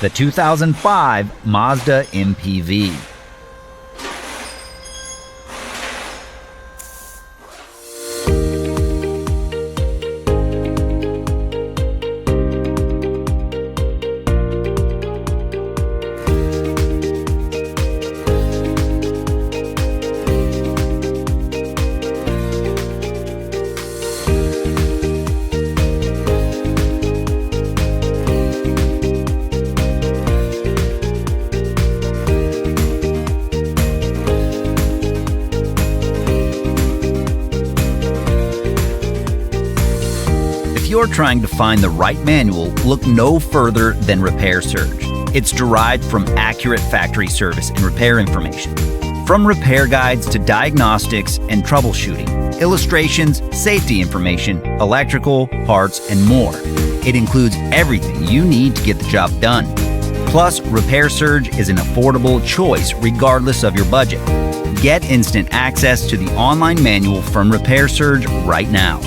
the 2005 Mazda MPV. If you're trying to find the right manual, look no further than Repair Surge. It's derived from accurate factory service and repair information. From repair guides to diagnostics and troubleshooting, illustrations, safety information, electrical, parts, and more. It includes everything you need to get the job done. Plus, Repair Surge is an affordable choice regardless of your budget. Get instant access to the online manual from Repair Surge right now.